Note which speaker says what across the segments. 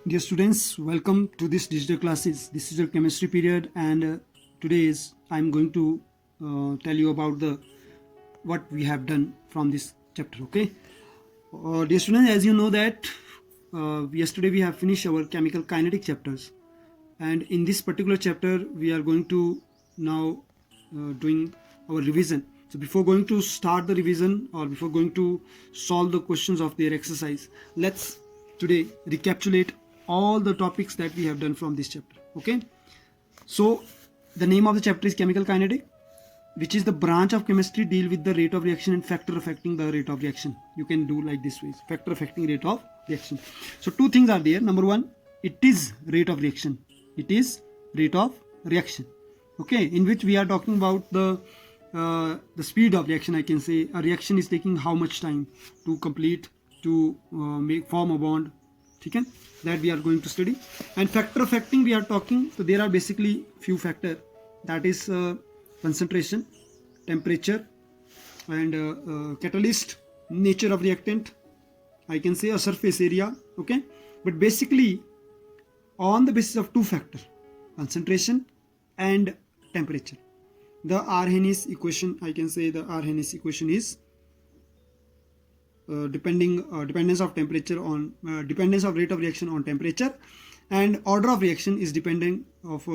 Speaker 1: Dear students, welcome to this digital classes. This is your chemistry period, and today I'm going to tell you about the what we have done from this chapter. Okay, dear students, as you know that yesterday we have finished our chemical kinetic chapters, and in this particular chapter we are going to now doing our revision. So before going to start the revision or before going to solve the questions of their exercise, let's today recapitulate all the topics that we have done from this chapter. Okay, so the name of the chapter is chemical kinetic, which is the branch of chemistry deal with the rate of reaction and factor affecting the rate of reaction. You can do like this way: factor affecting rate of reaction. So two things are there. Number one, it is rate of reaction. It is rate of reaction. Okay, in which we are talking about the speed of reaction. I can say a reaction is taking how much time to complete, to form a bond. Okay, that we are going to study. And factor affecting we are talking, so there are basically few factor, that is concentration, temperature, and catalyst, nature of reactant, I can say a surface area. Okay, but basically on the basis of two factor, concentration and temperature, the Arrhenius equation, I can say the Arrhenius equation is dependence of temperature on dependence of rate of reaction on temperature, and order of reaction is dependent of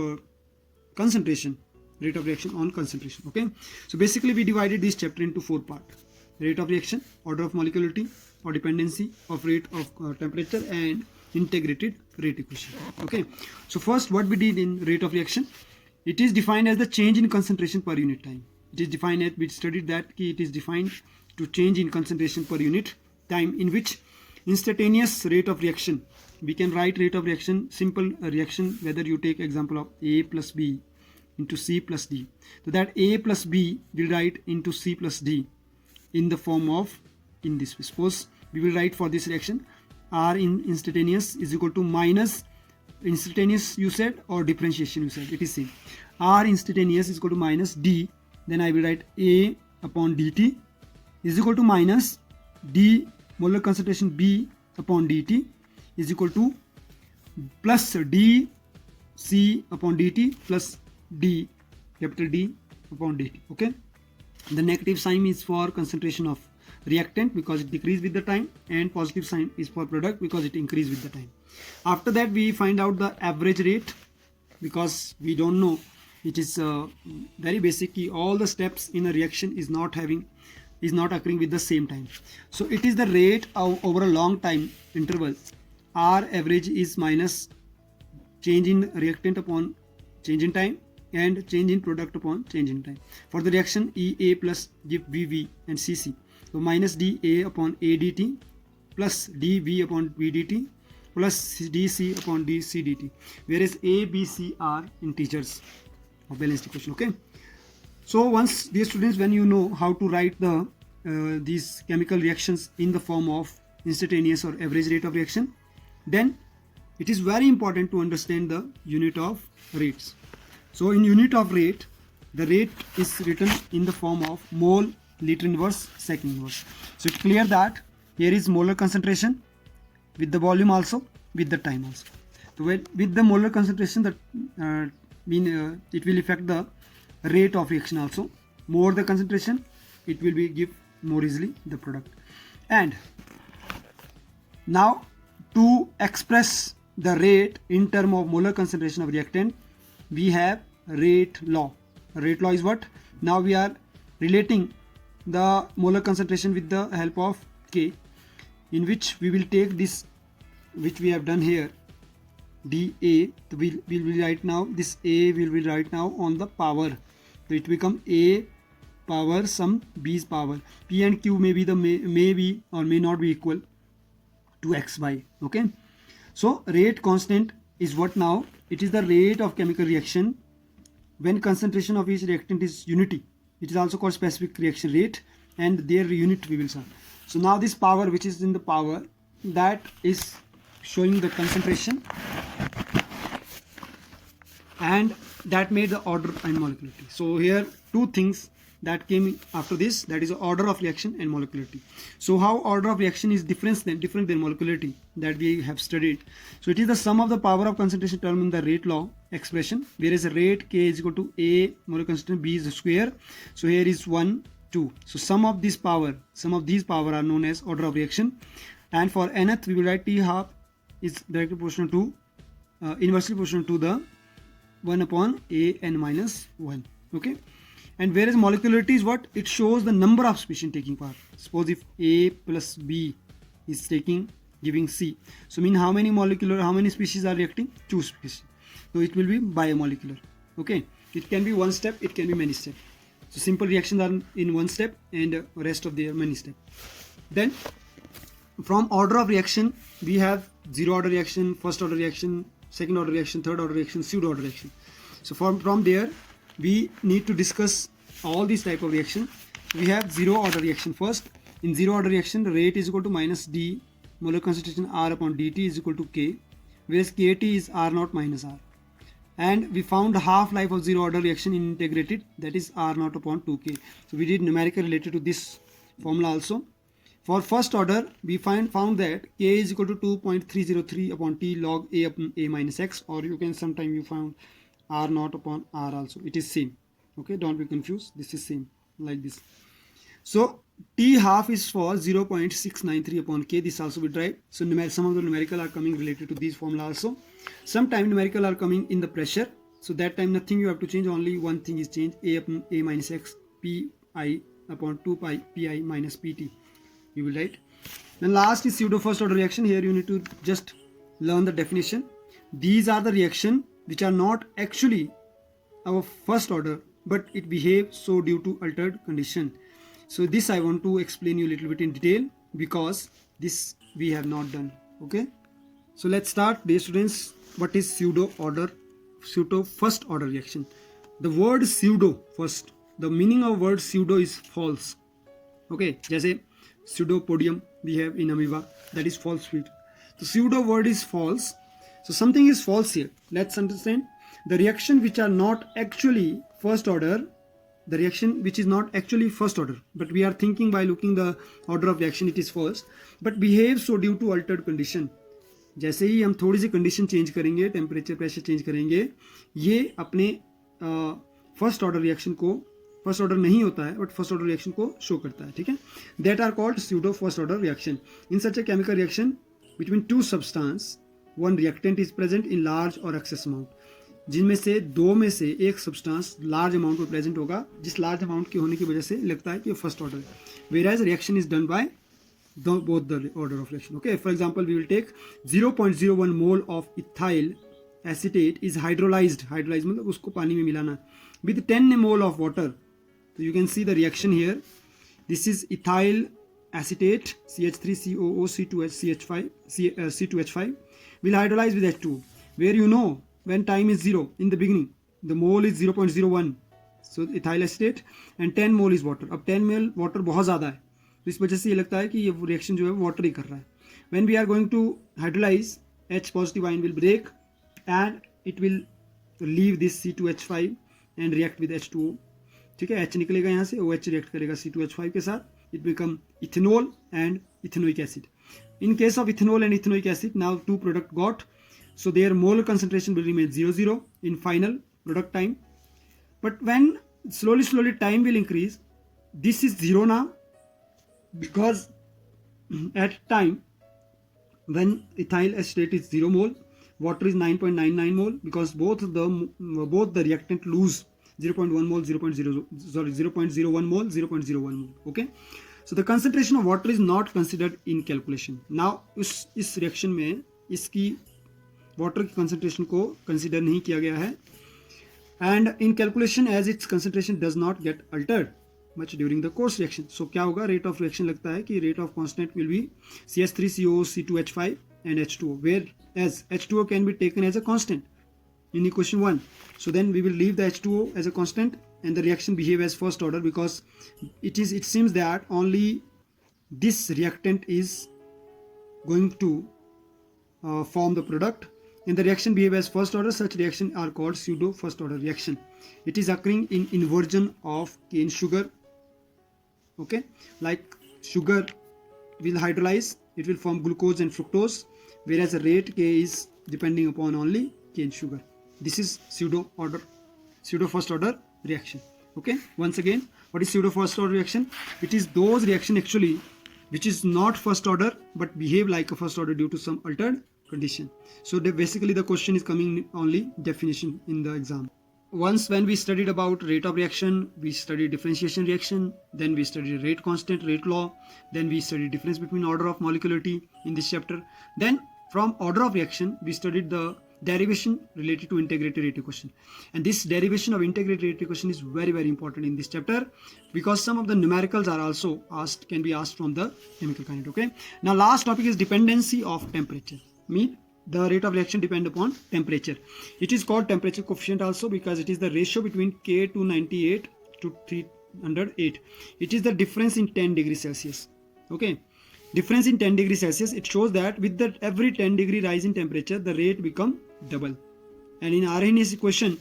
Speaker 1: concentration, rate of reaction on concentration. Okay, so basically we divided this chapter into four parts: rate of reaction, order of molecularity or dependency of rate of temperature, and integrated rate equation. Okay, so first what we did in rate of reaction, it is defined as the change in concentration per unit time. It is defined as, we studied that it is defined to change in concentration per unit time, in which instantaneous rate of reaction, we can write rate of reaction, simple reaction, whether you take example of A plus B into C plus D. So that A plus B will write into C plus D in the form of, in this, suppose we will write for this reaction R in instantaneous is equal to minus instantaneous you said or differentiation you said, it is same. R instantaneous is equal to minus D, then I will write A upon dt is equal to minus D molar concentration B upon dt is equal to plus D C upon dt plus D, capital D upon dt. Okay, the negative sign is for concentration of reactant because it decreases with the time, and positive sign is for product because it increases with the time. After that we find out the average rate, because we don't know, it is very basic, all the steps in a reaction is not occurring with the same time. So it is the rate of over a long time interval. R average is minus change in reactant upon change in time, and change in product upon change in time. For the reaction EA plus give VV and CC. So minus dA upon ADT plus dV upon VDT plus dC upon dC dt, whereas A, B, C are integers of balanced equation. Okay, so once, dear students, when you know how to write the these chemical reactions in the form of instantaneous or average rate of reaction, then it is very important to understand the unit of rates. So in unit of rate, the rate is written in the form of mole, liter inverse, second inverse. So it's clear that here is molar concentration with the volume also, with the time also. So with the molar concentration, that it will affect the rate of reaction also. More the concentration, it will be give more easily the product. And now to express the rate in term of molar concentration of reactant, we have rate law. Rate law is what? Now we are relating the molar concentration with the help of K, in which we will take this, which we have done here, dA. So we will write now this A will be right now on the power, so it become A power some B's power. P and Q may be may be or may not be equal to X by. Okay, so rate constant is what now? It is the rate of chemical reaction when concentration of each reactant is unity. It is also called specific reaction rate, and their unit we will solve. So now this power, which is in the power, that is showing the concentration, and that made the order and molecularity. So here two things that came after this, that is order of reaction and molecularity. So how order of reaction is different than molecularity, that we have studied. So it is the sum of the power of concentration term in the rate law expression, whereas rate K is equal to A molar concentration B is the square. So here is 1 2. So sum of these power are known as order of reaction. And for nth we will write T half is directly proportional to inversely proportional to the 1 upon A n minus 1. Okay. And whereas molecularity is what? It shows the number of species taking part. Suppose if A plus B is giving C. So mean how many species are reacting? 2 species. So it will be biomolecular. Okay. It can be one step, it can be many steps. So simple reactions are in one step and rest of the many steps. Then from order of reaction, we have zero order reaction, first order reaction, second order reaction, third order reaction, pseudo order reaction. So from there, we need to discuss all these type of reaction. We have zero order reaction first. In zero order reaction, the rate is equal to minus D, molar concentration R upon dt is equal to K, whereas Kt is R naught minus R. And we found the half-life of zero order reaction in integrated, that is R naught upon 2K. So we did numerical related to this formula also. For first order, we found that K is equal to 2.303 upon T log A upon A minus X, or you can sometime you found R naught upon R also. It is same. Okay, don't be confused. This is same like this. So T half is for 0.693 upon K. This also we try. So some of the numerical are coming related to these formula also. Sometime numerical are coming in the pressure. So that time nothing you have to change. Only one thing is changed. A upon A minus X Pi upon 2 pi Pi minus Pt. You will write. Then last is pseudo first order reaction. Here you need to just learn the definition. These are the reaction which are not actually our first order, but it behaves so due to altered condition. So this I want to explain you a little bit in detail, because this we have not done. Okay. So let's start, dear students. What is pseudo first order reaction? The word pseudo first. The meaning of word pseudo is false. Okay. जैसे pseudopodium we have in amoeba, that is false sweet. The pseudo word is false. So something is false here. Let's understand. The reaction which are not actually first order, the reaction which is not actually first order, but we are thinking by looking the order of reaction it is first, but behaves so due to altered condition. जैसे ही हम थोड़ी सी condition change करेंगे, temperature pressure change करेंगे, ये अपने first order reaction को, फर्स्ट ऑर्डर नहीं होता है बट फर्स्ट ऑर्डर रिएक्शन को शो करता है. ठीक है. That are called pseudo first order reaction. In such a chemical reaction between two substance, one reactant is present in large और एक्सेस अमाउंट, जिनमें से दो में से एक सब्सटेंस लार्ज अमाउंट में प्रेजेंट होगा, जिस लार्ज अमाउंट के होने की वजह से लगता है कि ये फर्स्ट ऑर्डर है. Whereas reaction is done by both the order of reaction. Okay, for example, we will take 0.01 mole of ethyl acetate is hydrolyzed मतलब उसको पानी में मिलाना, with 10 mole of water. So you can see the reaction here. This is ethyl acetate CH3COO C2H5 C2H5 will hydrolyze with H2, where you know when time is 0 in the beginning the mole is 0.01, so ethyl acetate, and 10 mole is water. अब 10 mole water बहुत ज़्यादा है, तो इस वजह से ये लगता है कि ये रिएक्शन जो है वाटर ही कर रहा है. When we are going to hydrolyse, H positive ion will break and it will leave this C2H5 and react with H2O. ठीक है, H निकलेगा यहाँ से, OH रिएक्ट करेगा C2H5 के साथ, it become ethanol and ethanoic acid. In case of ethanol and ethanoic acid, now two product got, so their molar concentration will remain 0 in final product time. But when slowly time will increase, this is 0 now, because at time when ethyl acetate is 0 mole, water is 9.99 mole, because both the reactant lose 0.1 mole 0.01 mole 0.01 mole. Okay, so the concentration of water is not considered in calculation. Now इस reaction में इसकी water की concentration को consider नहीं किया गया है, and in calculation as its concentration does not get altered much during the course reaction. So क्या होगा, रेट ऑफ रिएक्शन लगता है कि rate of constant will be CH3CO C2H5 and H2O, where as H2O can be taken as a constant in equation 1. So then we will leave the H2O as a constant and the reaction behave as first order, because it seems that only this reactant is going to form the product, and the reaction behave as first order. Such reaction are called pseudo first order reaction. It is occurring in inversion of cane sugar Okay, like sugar will hydrolyze, it will form glucose and fructose, whereas the rate K is depending upon only cane sugar. This is pseudo first order reaction. Okay, once again, what is pseudo first order reaction? It is those reaction actually which is not first order but behave like a first order due to some altered condition. So basically the question is coming only definition in the exam. Once when we studied about rate of reaction, we studied differentiation reaction, then we studied rate constant, rate law, then we studied difference between order of molecularity in this chapter. Then from order of reaction, we studied the derivation related to integrated rate equation. And this derivation of integrated rate equation is very, very important in this chapter because some of the numericals are also asked, can be asked from the chemical kinetic. Okay. Now last topic is dependency of temperature. Mean the rate of reaction depend upon temperature. It is called temperature coefficient also because it is the ratio between K 298 to 308. It is the difference in 10 degrees Celsius. Okay, difference in 10 degrees Celsius. It shows that with the every 10 degree rise in temperature, the rate become double. And in Arrhenius equation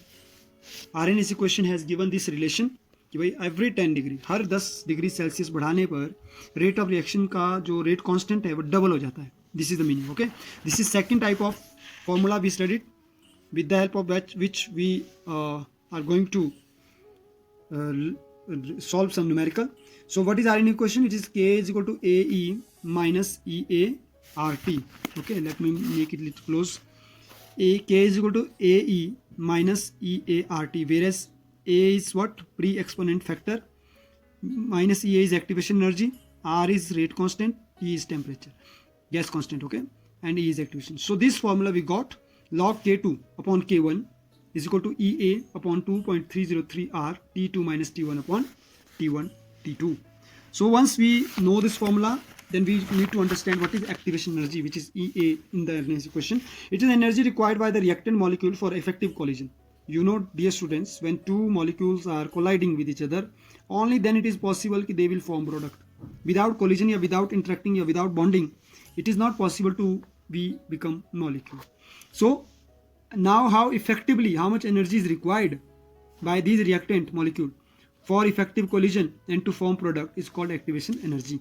Speaker 1: has given this relation कि भाई every 10 degree, हर 10 degree Celsius बढ़ाने पर rate of reaction का जो rate constant है वो double हो जाता है. This is the meaning. Okay, this is second type of formula we studied, with the help of which we are going to solve some numerical. So what is Rn equation? It is K is equal to AE minus EA RT. Okay, let me make it a little close. K is equal to AE minus EA RT, whereas A is what? Pre-exponent factor, minus EA is activation energy, R is rate constant, E is temperature, gas constant. Okay, and E is activation. So this formula we got log K2 upon K1 is equal to EA upon 2.303 R T2 minus T1 upon T1 T2. So once we know this formula, then we need to understand what is activation energy, which is EA in the Arrhenius equation. It is energy required by the reactant molecule for effective collision. You know, dear students, when two molecules are colliding with each other, only then it is possible that they will form product. Without collision or without interacting or without bonding, it is not possible to become molecule. So now how much energy is required by these reactant molecule for effective collision and to form product is called activation energy.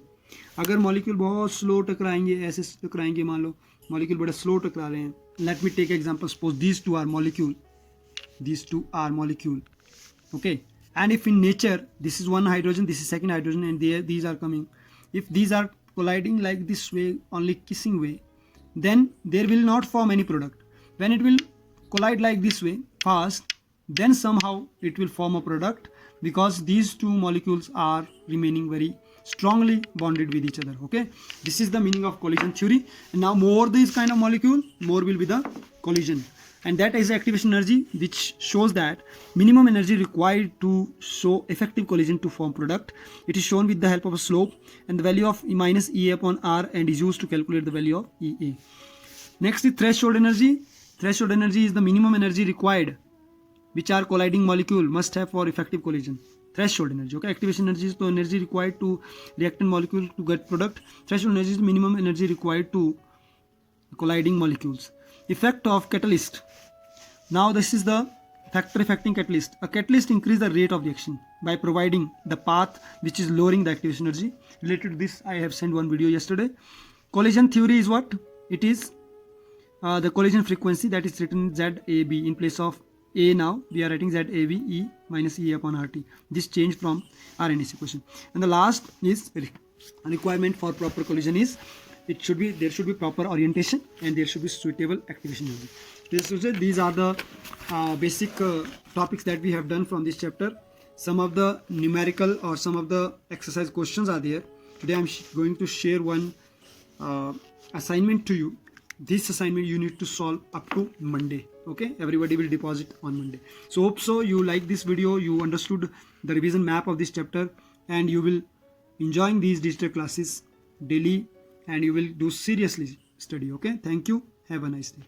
Speaker 1: अगर molecule बहुत slow टकराएंगे, ऐसे टकराएंगे, मान लो molecule बड़ा slow टकरा रहे हैं. Let me take example, suppose these two are molecule. Okay, and if in nature this is one hydrogen, this is second hydrogen, and these are coming, if these are colliding like this way, only kissing way, then there will not form any product. When it will collide like this way fast, then somehow it will form a product because these two molecules are remaining very strongly bonded with each other. Okay, this is the meaning of collision theory. And now more this kind of molecule, more will be the collision, and that is activation energy, which shows that minimum energy required to show effective collision to form product. It is shown with the help of a slope and the value of E minus EA upon R, and is used to calculate the value of EA. Next is threshold energy. Threshold energy is the minimum energy required which are colliding molecule must have for effective collision. Threshold energy. Okay, activation energy is the energy required to reactant molecule to get product. Threshold energy is the minimum energy required to colliding molecules. Effect of catalyst. Now this is the factor affecting catalyst. A catalyst increases the rate of reaction by providing the path which is lowering the activation energy. Related to this, I have sent one video yesterday. Collision theory is what? It is the collision frequency, that is written ZAB in place of A. Now we are writing ZAB E minus E upon RT. This change from Arrhenius equation. And the last is requirement for proper collision is there should be proper orientation and there should be suitable activation energy. These are the basic topics that we have done from this chapter. Some of the numerical or some of the exercise questions are there. Today I am going to share one assignment to you. This assignment you need to solve up to Monday. Okay, everybody will deposit on Monday. So hope so you like this video, you understood the revision map of this chapter, and you will enjoying these digital classes daily, and you will do seriously study. Okay, thank you, have a nice day.